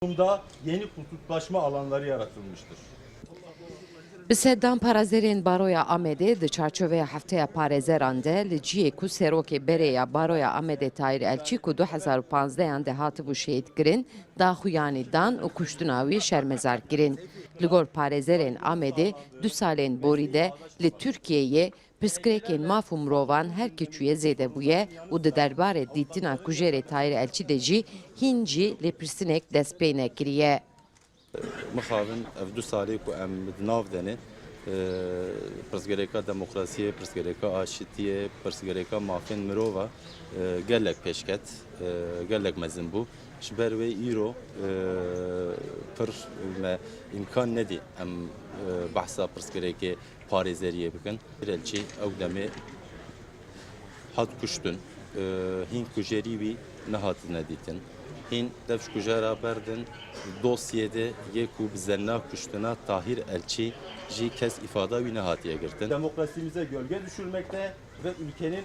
Bunda yeni kutuplaşma alanları yaratılmıştır. Bi seddan parazerên Baroya Amedê di çarçoveya hefteya parêzeran de li ciyê ku serokê berê Baroya Amedê Tahîr Elçî ku 2015 de hatibû şehîdkirin, daxuyanî dan û kuştina wî şermezar kirin. Li gor parêzerên Amedê 2 salên borî de li Tirkiyeyê pirsgirêkên maf û mirovan her keçûyê zêde bûye û di derbarê dîtina kujerê Tahîr Elçî de jî hîn jî lêpirsinek dest pê nekiriye. Mixavin ev du salê ku em di nav denin pirsgirêka demokrasiyê, pirsgirêka aşîtiyê, pirsgirêka mafên mirova gelek pêşket, gelek mezin bû. Ji ber wê îro pir me imkan nedî em behsa pirsgirêkê parêzeriyê bikin. Elçî ew demê hat kuştin, hîn kujerî wî nehatine dîtin. Hîn dev ji kujera berdin dosyede yê ku bi zenna kuştina Tahîr Elçî jî kes ifada wî nehatiye girtin. Demokrasimize gölge düşürmekte ve ülkenin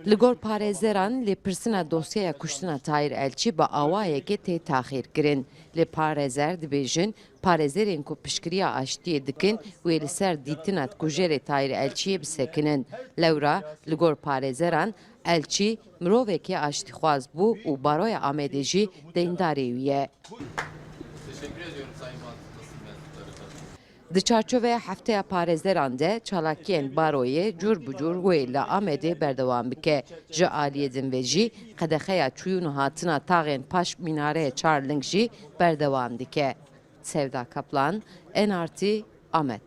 Li gor parêzeran lêpirsina dosyaya kuştina Tahîr Elçî bi awayekê tê taxîr kirin. Lê parêzer dibêjin parêzerên ku piştgiriya aştiyê dikin wê li ser dîtina kujerê Tahîr Elçîyê bisekinin. Lewra li gor parêzeran Elçî mirovekî aştîxwaz bû û Baroya Amedê jî deyndarê wî ye. Teşekkür ediyorum Sayın Vatandaşlar. Di çarçoveya hefteya parêzeran de çalakiyên Baroyê cur bi cur wê li Amedê berdewam bike. Ji aliyê din ve jî qedexeya çûyîn û hatina taxên paş mînareya Çar Ling jî berdewam dike. Sevda Kaplan, NRT, Amed.